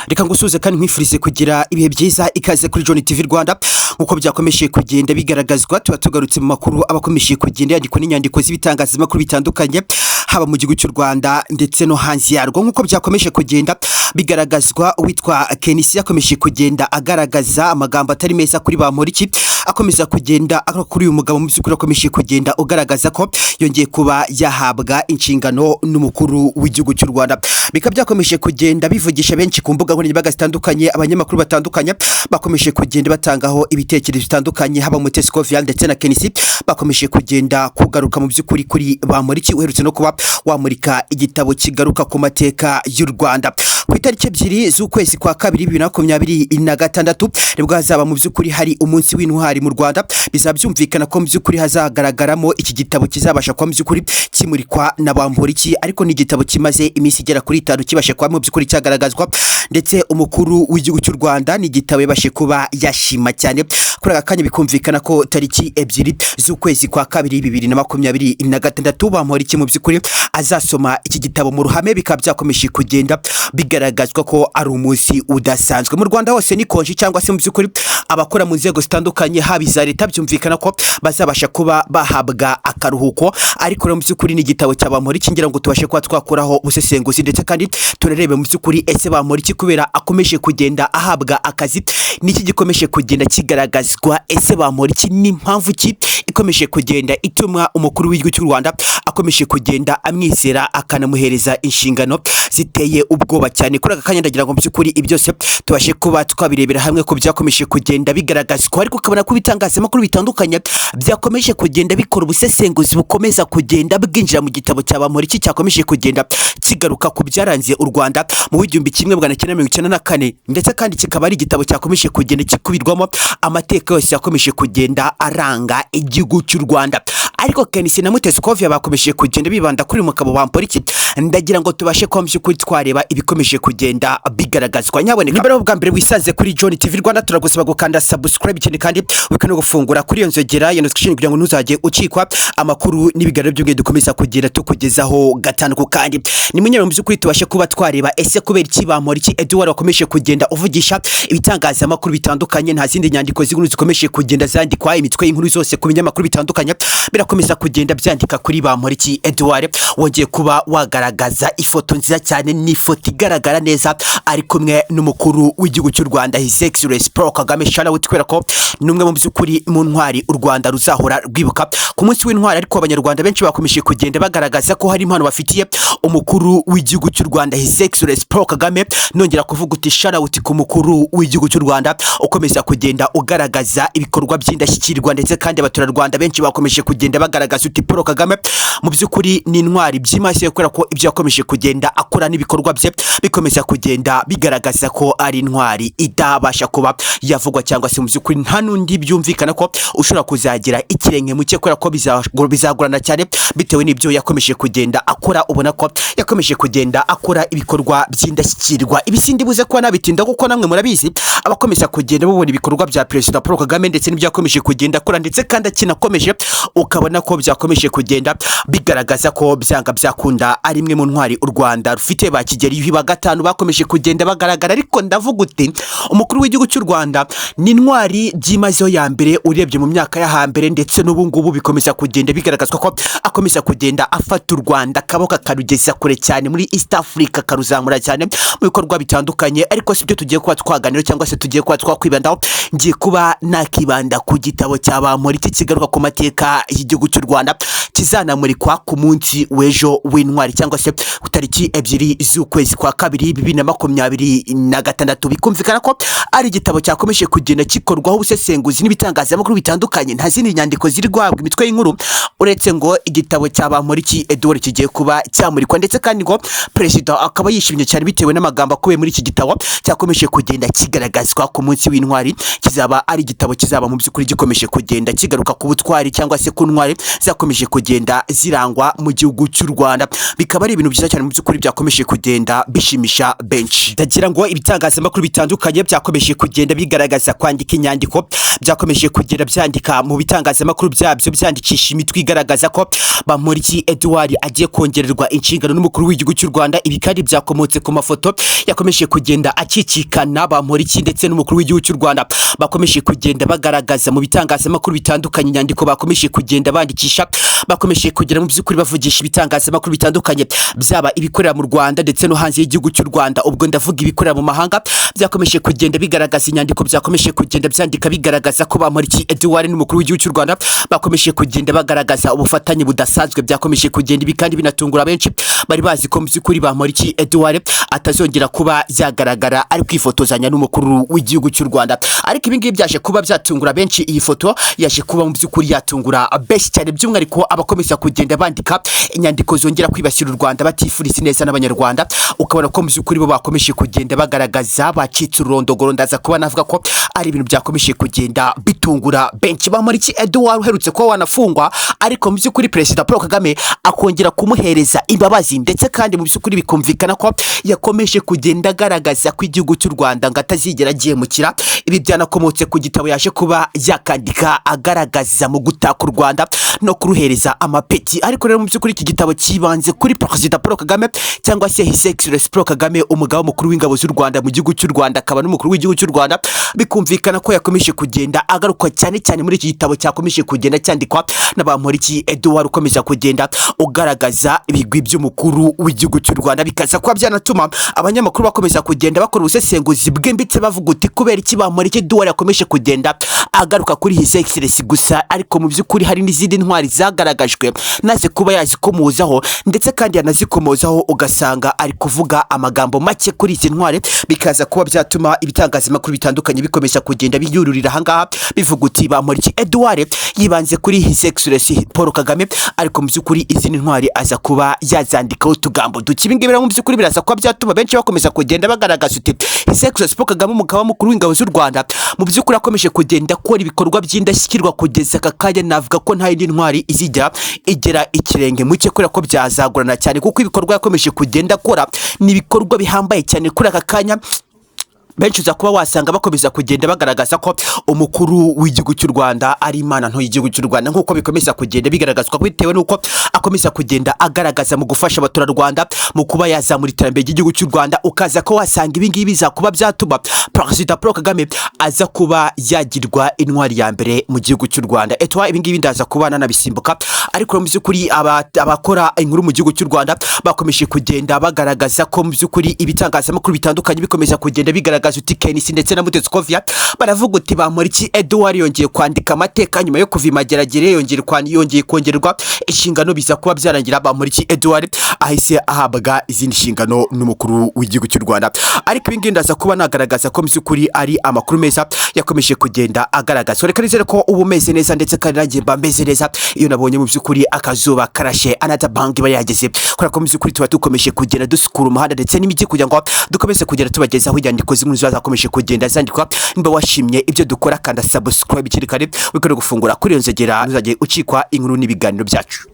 reka ngusuze kandi nkwifurize kugira ibihe byiza ikaze kuri John TV Rwanda nkuko byakomeje kugenda bigaragazwa tuba tugarutse mu makuru abakomeje kugenda yandikwa n'inyandiko z'ibitangazamakuru bitandukanye haba mu gihugu cy'u Rwanda ndetse no hanze yarwo nkuko byakomeje kugenda bigaragazwa witwa Kenisi yakomeje kugenda agaragaza amagambo atari meza kuri Bamporiki akomeza kugenda kuri uyu mugabo mu by'ukuri akomeje kugenda ugaragaza ko yongeye kuba yahabwa inshingano n'umukuru w'igihugu cy'u Rwanda bikaba byakomeje kugenda bivugisha benshi ku mbuga nkoranyambaga zitandukanye abanyamakuru batandukanye bakomeje kugenda batangaho ibitekerezo bitandukanye haba mu Tescovial ndetse na Kenisi bakomeje kugenda kugaruka mu by'ukuri kuri Bamporiki uherutse no kuba wamurika igitabo kigaruka ku mateka y'u Rwanda ku itariki 2 z'ukwezi kwa 2026 nibwo hazaba mu by'ukuri hari umunsi w'intwari mu Rwanda bizabyumvikana ko mu by'ukuri hazagaragaramo iki gitabo kizabasha kwa mu by'ukuri kimurikwa na Bamporiki ariko ni igitabo kimaze iminsi igera kuri 5 kibashe kwa mu by'ukuri cyagaragazwa ndetse umukuru w'igihugu cy'u Rwanda ni igitabo yabashe kuba yashima cyane kuri aka kanya bikumvikana ko tariki 2 z'ukwezi kwa 2026 Bamporiki mu by'ukuri azasoma iki gitabo mu ruhame bikaba byakomeje kugenda bigaragazwa ko ari umunsi udasanzwe mu Rwanda hose ni konji cyangwa se mu by'ukuri abakora mu nzego zitandukanye habiza leta byumvikana ko bazabasha kuba bahabwa akaruhuko ariko mu by'ukuri ni igitabo cya Bamporiki ngira ngo tubashe kuba twakuraho ubusesenguzi ndetse kandi turarebe mu by'ukuri ese Bamporiki kubera akomeje kugenda ahabwa akazi niki gikomeje kugenda kigaragazwa ese Bamporiki ni impamvu ki ikomeje kugenda ituma umukuru w'igihugu cy'u Rwanda akomeje kugenda amwizera akanamuhereza inshingano ziteye ubwoba cyane kuri aka kanya ndagira ngo by'ukuri ibyose tubashe kuba twabirebera hamwe ko byakomeje kugenda bigaragazwa ariko ukabona ko ibitangazamakuru bitandukanye byakomeje kugenda bikora ubusesenguzi bukomeza kugenda bwinjira mu gitabo cya Bamporiki cyakomeje kugenda kigaruka ku byaranze u Rwanda mu 1994 ndetse kandi kikaba ari igitabo cyakomeje kugenda kikubirwamo amateka yose yakomeje kugenda aranga igihugu cy'u Rwanda ariko Kenisi na Tescovial bakomeje kugenda bibanda kuri mukabo Bamporiki ndagira ngo tubashe kwa by'ukuri twareba ibikomeje kugenda bigaragazwa nyaboneka niba bwa mbere wisanze kuri John TV Rwanda turagusaba gukanda subscribe cyane kandi ukano gufungura kuri iyo nzogera ya notification kugira ngo ntuzajye ucikwa amakuru n'ibiganiro by'ubwe dukomeza kugera tukugezaho gatanu ku kandi ni munyere mu by'ukuri tubashe kuba twareba ese kubera iki Bamporiki Edouard wakomeje kugenda uvugisha ibitangazamakuru bitandukanye nta zindi nyandiko z'inkuru zikomeje kugenda zandikwa imitwe y'inkuru zose ku binyamakuru bitandukanye birakomeza kugenda byandika kuri Bamporiki Edouard wongeye kuba wagaragaza ifoto nziza cyane ni ifoto igaragara neza ari kumwe n'umukuru w'igihugu cy'u Rwanda His Excellency Paul Kagame shana witwera ko numwe mu by'ukuri mu ntwari u Rwanda ruzahora rwibuka ku munsi w'intwari ariko abanyarwanda benshi bakomeje kugenda bagaragaza ko hari impano bafitiye umukuru w'igihugu cy'u Rwanda His Excellency Paul Kagame nongera kuvuga uti shana uti ku mukuru w'igihugu cy'u Rwanda ukomeza kugenda ugaragaza ibikorwa by'indashyikirwa ndetse kandi abaturarwanda benshi bakomeje kugenda bagaragaza uti Paul Kagame mu by'ukuri ni intwari byimase yakora ko ibyo yakomeje kugenda akora n'ibikorwa bye bikomeza kugenda bigaragaza ko ari intwari idabasha kuba yavugwa cyangwa se mu by'ukuri nta nundi byumvikana ko ushobora kuzagira ikirenge mu cye kubera ko bizagurana cyane bitewe n'ibyo yakomeje kugenda akora ubona ko yakomeje kugenda akora ibikorwa by'indashyikirwa ibisindi buze kuba nabitinda kuko namwe murabizi abakomeza kugenda babona ibikorwa bya President Paul Kagame ndetse n'ibyo yakomeje kugenda akora ndetse kandi akinakomeje ukabona ko byakomeje kugenda bigaragaza ko byanga byakunda ari imwe mu ntwari u Rwanda rufite bakigera yuhi ba gatanu bakomeje kugenda bagaragara ariko ndavuga uti umukuru w'igihugu cy'u Rwanda ni intwari byimazeho ya mbere urebye mu myaka y'ahambere ndetse n'ubu ngubu bikomeza kugenda bigaragazwa ko akomeza kugenda afata u Rwanda kaboko karugeza kure cyane muri East Africa karuzamura cyane mu bikorwa bitandukanye ariko sibyo tugiye kuba twaganira cyangwa se tugiye kuba twakwibandaho ngiye kuba nakibanda ku gitabo cya Bamporiki kigaruka ku mateka y'igihugu cy'u Rwanda kizanamurikwa ku munsi w'ejo w'intwari cyangwa se tariki 2 z'ukwezi kwa 2026 bikumvikana ko ari igitabo cyakomeje kugenda kikorwaho ubusesenguzi n'ibitangazamakuru bitandukanye nta zindi nyandiko ziri guhabwa imitwe y'inkuru uretse ngo igitabo cya Bamporiki Edouard kigiye kuba cyamurikwa ndetse kandi ngo president akaba yishimye cyane bitewe n'amagambo akubiye muri iki gitabo cyakomeje kugenda kigaragazwa ku munsi w'intwari kizaba ari igitabo kizaba mu by'ukuri gikomeje kugenda kigaruka ku butwari cyangwa se ku ntwari z'intwari zakomeje kugenda zirangwa mu gihugu cy'u Rwanda. Bikaba ari ibintu byiza cyane mu by'ukuri byakomeje kugenda bishimisha benshi. Ndagira ngo ibitangazamakuru bitandukanye byakomeje kugenda bigaragaza kwandika inyandiko, byakomeje kugenda byandika mu bitangazamakuru byabyo byandikisha imitwe igaragaza ko Bamporiki Edouard agiye kongererwa inshingano n'umukuru w'igihugu cy'u Rwanda. Ibi kandi byakomotse ku mafoto yakomeje kugenda akikikana Bamporiki ndetse n'umukuru w'igihugu cy'u Rwanda, bakomeje kugenda bagaragaza mu bitangazamakuru bitandukanye inyandiko bakomeje kugenda bandikisha, bakomeje kugera mu by'ukuri bavugisha ibitangazamakuru bitandukanye byaba ibikorera mu Rwanda ndetse no hanze y'igihugu cy'u Rwanda. Ubwo ndavuga ibikorera mu mahanga, byakomeje kugenda bigaragaza inyandiko, byakomeje kugenda byandika bigaragaza ko Bamporiki Edouard n'umukuru w'igihugu cy'u Rwanda bakomeje kugenda bagaragaza ubufatanye budasanzwe. Byakomeje kugenda ibi kandi binatungura benshi, bari bazi ko mu by'ukuri Bamporiki Edouard atazongera kuba yagaragara ari kwifotozanya n'umukuru w'igihugu cy'u Rwanda. Ariko ibi ngibi byaje kuba byatungura benshi. Iyi foto yaje kuba mu by'ukuri yatungura benshi cyane, by'umwihariko abakomeza kugenda bandika inyandiko zongera kwibasira u Rwanda batifuriza neza n'abanyarwanda. Ukabona ko mu by'ukuri bo bakomeje kugenda bagaragaza bacitse ururondogoro. Ndaza kuba navuga ko ari ibintu byakomeje kugenda bitungura benshi. Bamporiki Edouard uherutse kuba wanafungwa, ariko mu by'ukuri Perezida Paul Kagame akongera kumuhereza imbabazi, ndetse kandi mu by'ukuri bikumvikana ko yakomeje kugenda agaragaza ko igihugu cy'u Rwanda ngo atazigera gihemukira. Ibi byanakomotse ku gitabo yaje kuba yakandika agaragaza mu gutaka u Rwanda no kuruhereza amapeti. Ariko rero mu by'ukuri iki gitabo kibanze kuri Perezida Paul Kagame cyangwa se His Excellency Paul Kagame, umugaba mukuru w'ingabo z'u Rwanda mu gihugu cy'u Rwanda, akaba n'umukuru w'igihugu cy'u Rwanda. Bikumvikana ko yakomeje kugenda agaruka cyane cyane muri iki gitabo cyakomeje kugenda cyandikwa na Bamporiki Edouard, ukomeza kugenda ugaragaza ibigwi by'umukuru w'igihugu cy'u Rwanda. Bikaza kuba byanatuma abanyamakuru bakomeza kugenda bakora ubusesenguzi bwimbitse bavuga uti kubera iki Bamporiki Edouard yakomeje kugenda agaruka kuri His Excellency gusa, ariko mu by'ukuri hari n'izindi ntwari zagaragajwe naze kuba yazikomozaho, ndetse kandi yanazikomozaho ugasanga ari kuvuga amagambo make kuri izi ntwari. Bikaza kuba byatuma ibitangazamakuru bitandukanye bikomeza kugenda biyururira ahangaha bivuga uti Bamporiki Edouard yibanze kuri His Excellency Paul Kagame, ariko mu by'ukuri izindi ntwari aza kuba yazandikaho utugambo duke. Ibi ngibi mu by'ukuri biraza kuba byatuma benshi bakomeza kugenda bagaragaza uti His Excellency Paul Kagame, umugaba mukuru w'ingabo z'u Rwanda, mu by'ukuri akomeje kugenda akora ibikorwa by'indashyikirwa kugeza aka kanya. Navuga ko nta yindi ntwari izijya igera ikirenge mu cye, kubera ko byazagurana cyane, kuko ibikorwa yakomeje kugenda akora ni ibikorwa bihambaye cyane kuri aka kanya. Benshi uza kuba wasanga bakomeza kugenda bagaragaza ko umukuru w'igihugu cy'u Rwanda ari imana nto y'igihugu cy'u Rwanda, nk'uko bikomeza kugenda bigaragazwa bitewe n'uko akomeza kugenda agaragaza mu gufasha abaturarwanda mu kuba yazamura iterambere ry'igihugu cy'u Rwanda. Ukaza ko wasanga ibi ngibi biza kuba byatuma Perezida Paul Kagame aza kuba yagirwa intwari ya mbere mu gihugu cy'u Rwanda. Etwa ibi ngibi ndaza kuba nanabisimbuka, ariko mu by'ukuri abakora inkuru mu gihugu cy'u Rwanda bakomeje kugenda bagaragaza ko mu by'ukuri ibitangazamakuru bitandukanye bikomeza kugenda bigaragaza uti Kenisi ndetse na Mutesi Kovia baravuga uti Bamporiki Edouard yongeye kwandika amateka nyuma yo kuva imageragere, yongeye kongererwa inshingano. Biza kuba byarangira Bamporiki Edouard ahise ahabwa izindi nshingano n'umukuru w'igihugu cy'u Rwanda. Ariko ibi ngibi ndaza kuba nagaragaza ko mu by'ukuri ari amakuru meza yakomeje kugenda agaragaza. Reka nizere ko ubu umeze neza, ndetse kandi nanjye mba meze neza iyo nabonye mu by'ukuri akazuba karashe another bang iba yageze, kubera ko mu by'ukuri tuba dukomeje kugenda dusukura umuhanda ndetse n'imijyi kugira ngo dukomeze kugenda tubagezaho inyandiko zimwe zakomeje kugenda zandikwa. Niba washimye ibyo dukora, kanda subscribe ikiri kare wikore gufungura kuri iyo nzogera ntuzajye ucikwa inkuru n'ibiganiro byacu.